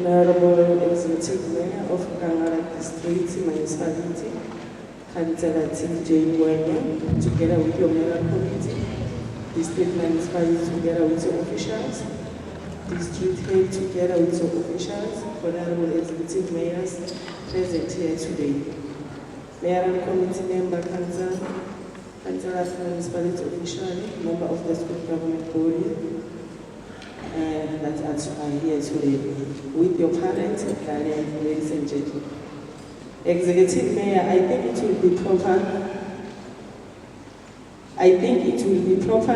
Honorable Executive Mayor of Nkangala District Municipality, Councillor T.J. Bueno, together with your Mayoral Committee, District Municipality together with your officials, District Head together with your officials, Honorable Executive Mayors present here today. Mayoral Committee member, Councillor of Municipality official, member of the school government body, that are here today, with your parents and guardians, ladies and gentlemen. Executive Mayor, I think it will be proper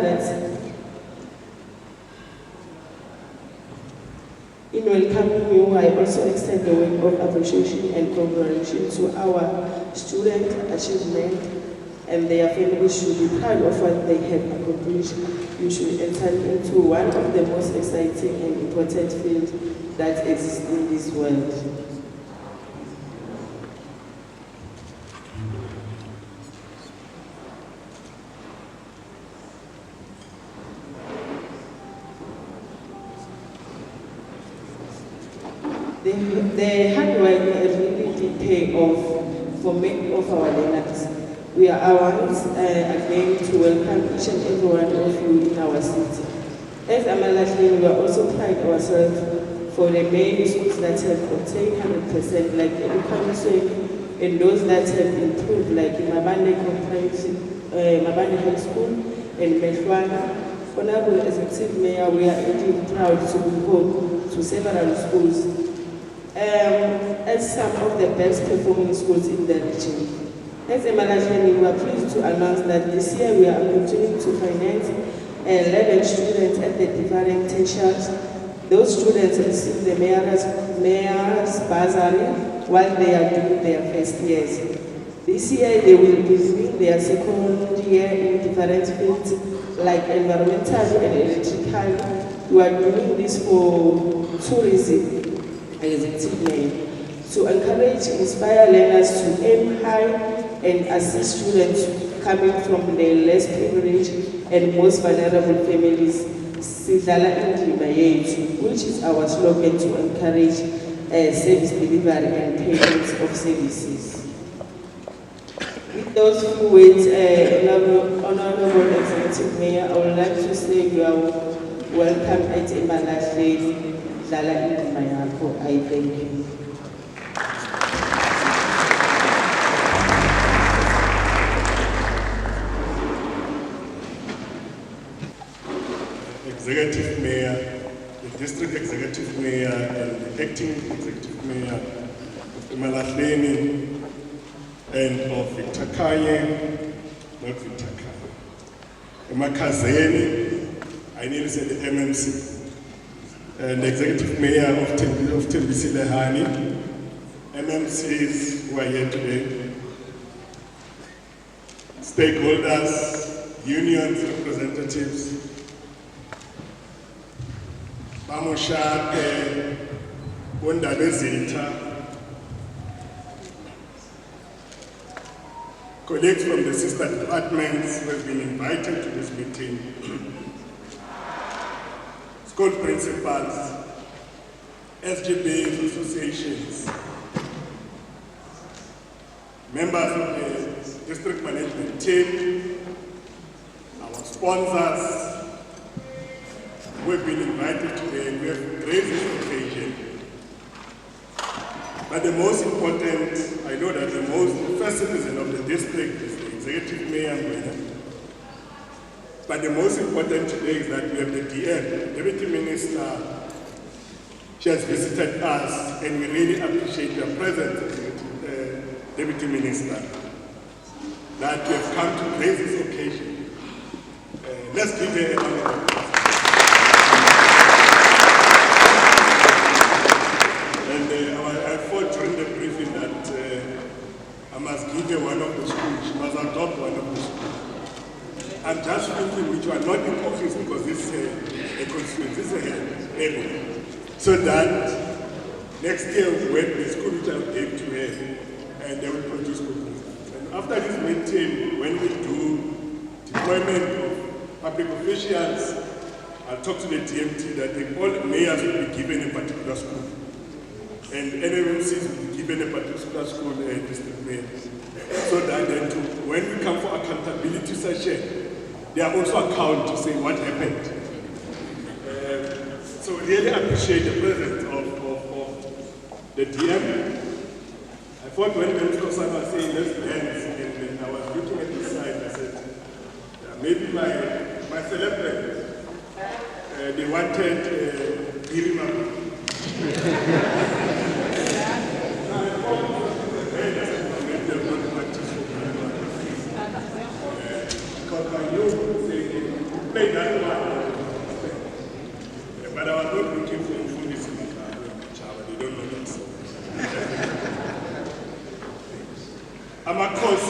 that in welcoming you, I also extend the word of appreciation and congratulations to our student achievement, and their families should be proud of what they have accomplished. You should enter into one of the most exciting and important fields that exists in this world. The hard work really did pay off for many of our learners. We are ours again to welcome each and every one of you in our city. As Amalatli, we are also pride ourselves for the many schools that have obtained 100%, like Education, and those that have improved, like Mabande High School and Meshwana. Honorable Executive Mayor, we are indeed proud to be home to several schools as some of the best performing schools in the region. As a management, we are pleased to announce that this year we are continuing to finance 11 students at the different tertiaries. Those students receive the mayor's bursary while they are doing their first years. This year they will be doing their second year in different fields like environmental and electrical. We are doing this for tourism, Executive Mayor, to encourage, inspire learners to aim high and assist students coming from the less privileged and most vulnerable families, Sidlala Indima Yethu, which is our slogan to encourage service delivery and payment of services. With those few words, Honorable Executive Mayor, I would like to say you are welcome at Imalahle, Sidlala Indima Yakho. I thank you. Executive Mayor, the District Executive Mayor, and the Acting Executive Mayor of Imalahleni and of Victor-Kaye, not Victor-Kaye, Makause, I nearly said the MMC, and the Executive Mayor of Tembisi-Lehane, MMCs who are here today, stakeholders, unions, representatives, Bamushape, Bondabezita, colleagues from the sister departments who have been invited to this meeting, school principals, SGBs, associations, members of the district management team, our sponsors, we've been invited today and we have raised this occasion. But the most important, I know that the first citizen of the district is the Executive Mayor. But the most important today is that we have the DM, Deputy Minister. She has visited us and we really appreciate your presence, Deputy Minister, that we have come to grace this occasion. Let's give her a round of applause. I thought during the briefing that I must give her one of the schools. She must adopt one of the schools. I'm just thinking which one, not in office because this is a constituency, this is an area. So that next year when the school which I gave to her, and they will produce good results. And after this meeting, when we do deployment of public officials, I'll talk to the DMT that all mayors will be given a particular school. and NMMCs will be given a particular school district name. So that then when we come for accountability session, they are also account to say what happened. So really appreciate the presence of the DM. I thought when Minister San was saying let's dance, and I was looking at this side, I said, yeah, maybe my celebrants, they wanted Irima. Because I knew they played that one. But I was not looking for this in the car. They don't know that. Makause,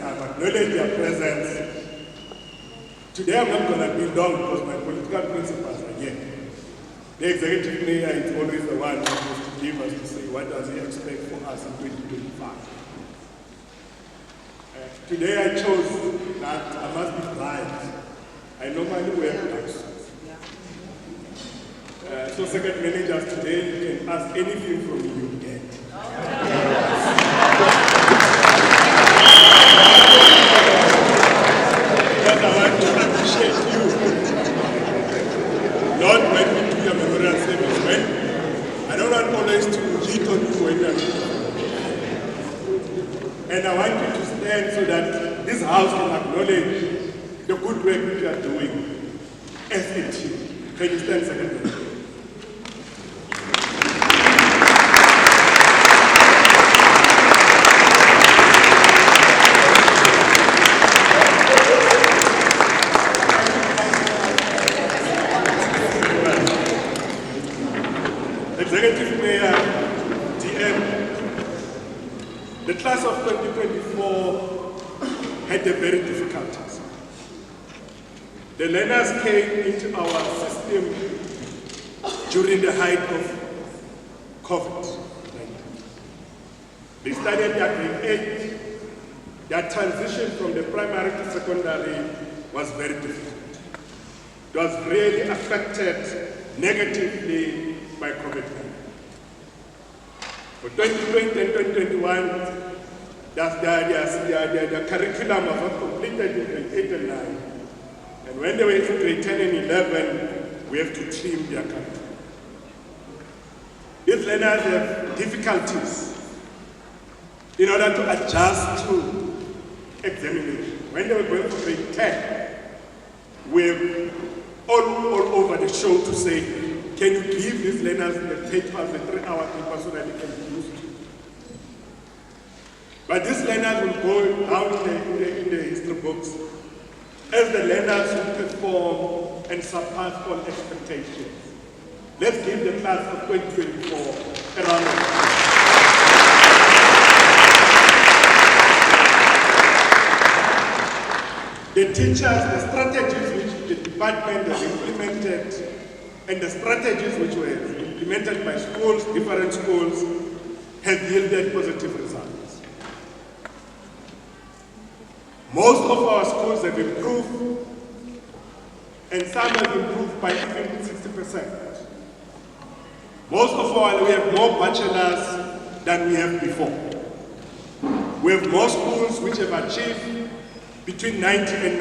I've acknowledged their presence. Today I'm not going to be long because my political principles are here. The executive mayor is always the one who has to give us to say what does he expect from us in 2025. Today I chose that I must be blind. I normally wear black suits. So second managers today, you can ask anything from me, you get. But I want to appreciate you. Not when we do your memorial service, when I don't want always to hit on you when and I want you to stand so that this house can acknowledge the good work which you are doing as a team. Can you stand second? Executive Mayor, DM, the class of 2024 had a very difficult task. The learners came into our system during the height of COVID-19. They started their grade 8. Their transition from the primary to secondary was very difficult. It was really affected negatively by COVID-19. For 2020 and 2021, their curriculum was not completed in grade 8 and 9. And when they were in grade 10 and 11, we have to trim their curriculum. These learners have difficulties in order to adjust to examination. When they were going for grade 10, we're all over the show to say, can you give these learners the papers, the 3-hour paper, so that they can use it? But these learners will go down in the history books as the learners who perform and surpass all expectations. Let's give the class of 2024 a round of applause. The teachers, the strategies which the department has implemented, and the strategies which were implemented by schools, different schools, have yielded positive results. Most of our schools have improved, and some have improved by even 60%. Most of our, we have more bachelors than we have before. We have more schools which have achieved between 90 and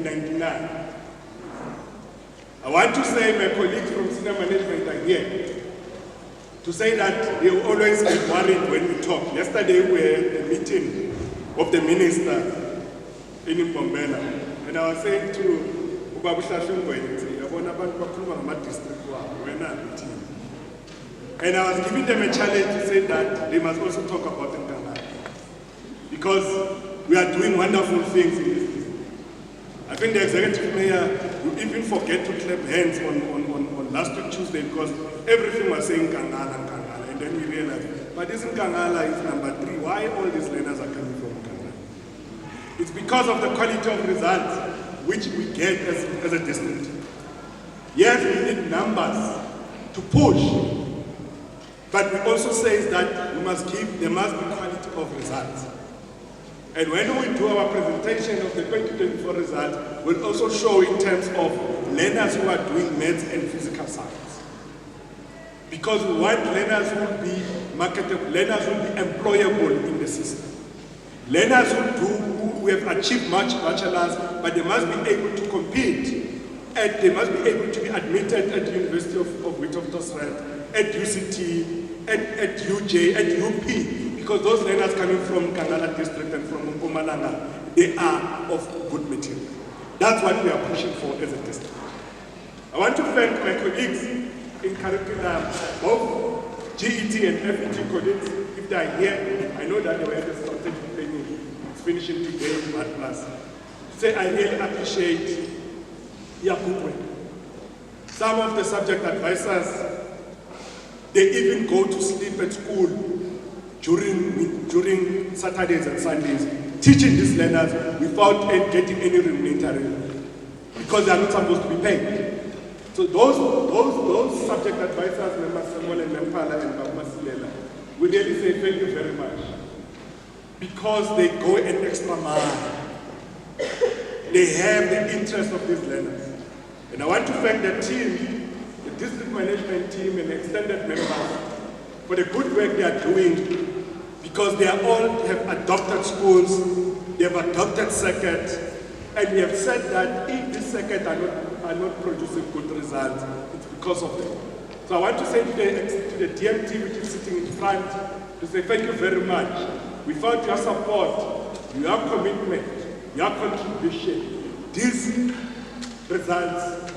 99. I want to say my colleagues from senior management are here to say that they will always be worried when we talk. Yesterday we were at the meeting of the minister in Nkangala, and I was saying to Ubabu Shashungwe, and I was giving them a challenge to say that they must also talk about Nkangala, because we are doing wonderful things in this business. I think the executive mayor would even forget to clap hands on last week Tuesday, because everything was saying Nkangala, and then we realized, but this Nkangala is number 3. Why all these learners are coming from Nkangala? It's because of the quality of results which we get as a district. Yes, we need numbers to push, but we also say that there must be quality of results. And when we do our presentation of the 2024 results, we'll also show in terms of learners who are doing maths and physical science. because we want learners who will be marketable, learners who will be employable in the system. Learners who have achieved much bachelor's, but they must be able to compete, and they must be able to be admitted at the University of Witwatersrand, at UCT, at UJ, at UP, because those learners coming from Nkangala district and from Mpumalanga, they are of good material. That's what we are pushing for as a district. I want to thank my colleagues in curriculum, both GET and FET colleagues. If they are here, I know that they were at the strategic planning. It's finishing today, but plus. Say I really appreciate your good work. Some of the subject advisors, they even go to sleep at school during Saturdays and Sundays, teaching these learners without getting any remuneration, because they are not supposed to be paid. So those subject advisors, Member Samuel and Mempala and Baba Silela, we really say thank you very much, because they go an extra mile. They have the interest of these learners. And I want to thank the team, the district management team and extended members for the good work they are doing, because they are all have adopted schools, they have adopted circuits, and we have said that if these circuits are not producing good results, it's because of them. So I want to say to the DMT which is sitting in front, to say thank you very much. Without your support, your commitment, your contribution, these results,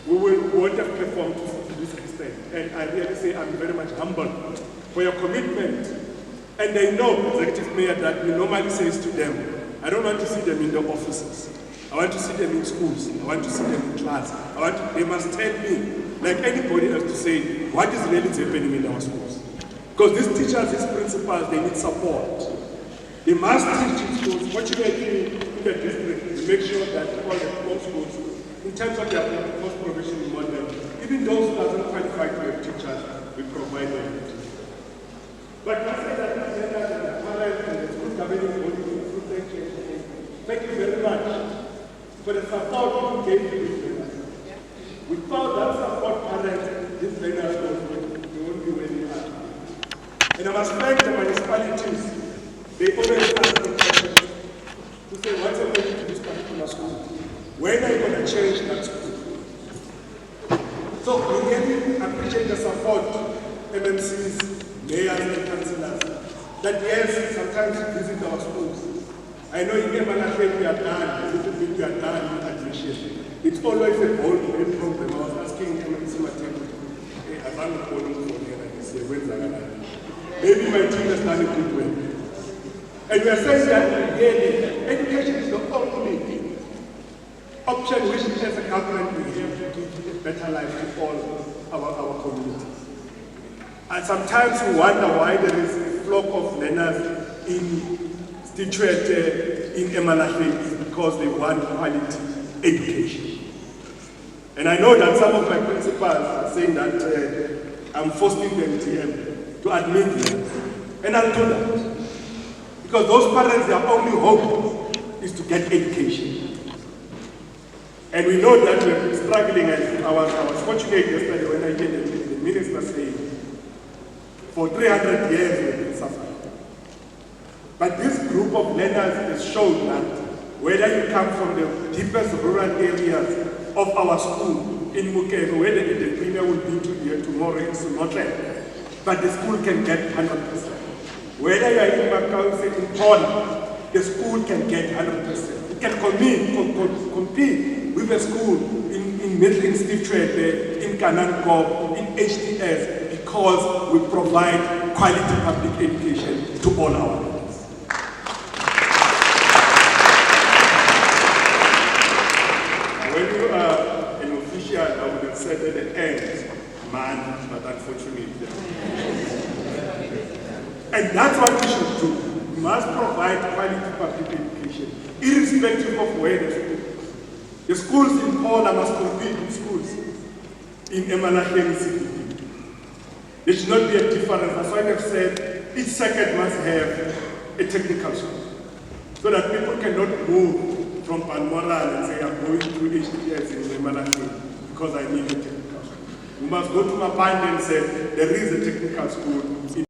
we won't have performed to this extent. And I really say I'm very much humbled for your commitment. And they know, Executive Mayor, that we normally say to them, I don't want to see them in the offices. I want to see them in schools. I want to see them in class. They must tell me, like anybody else, to say what is really happening in our schools. Because these teachers, these principals, they need support. They must teach in schools. Fortunately, in the district, we make sure that all the schools, in terms of their post-provision model, even those who doesn't qualify to have teachers, we provide them. But I say that the leaders and the parents and the school governing bodies, thank you very much for the support you gave to these learners. Without that support, parents, these learners won't be where they are. And I must thank the municipalities. They always ask me questions to say, what's happening to this particular school? When are you going to change that school? So we really appreciate the support, MMCs, mayors and councillors, that yes, sometimes you visit our schools. I know in Makause we are done, a little bit we are done with admission. It's always a bold problem. I was asking MMC Matemo, I found a phone for here and he said, when's that? Maybe my team has done a good work. And we are saying that really, education is the only option which as a government we have to give a better life to all our communities. And sometimes we wonder why there is a flock of learners situated in Emalaheng, because they want quality education. And I know that some of my principals are saying that I'm forcing them to admit them. And I'll do that. Because those parents, their only hope is to get education. And we know that we've been struggling, and I was fortunate yesterday when I heard the minister saying, for 300 years we've been suffering. But this group of learners has shown that whether you come from the deepest rural areas of our school in Makause, whether the premier will be tomorrow in Sunotland, but the school can get 100%. Whether you are in Makause, in Pona, the school can get 100%. It can compete with a school in Middling Steve Trade, in Kananko, in HTS, because we provide quality public education to all our learners. When you are an official, I would have said at the end, man, but unfortunately. And that's what we should do. We must provide quality public education, irrespective of where the school is. The schools in Paula must compete with schools in Emalaheng City. There should not be a difference. That's why I've said each circuit must have a technical school, so that people cannot move from Mayoral and say, I'm going to HTS in Emalaheng because I need a technical school. We must go to Mapande and say there is a technical school in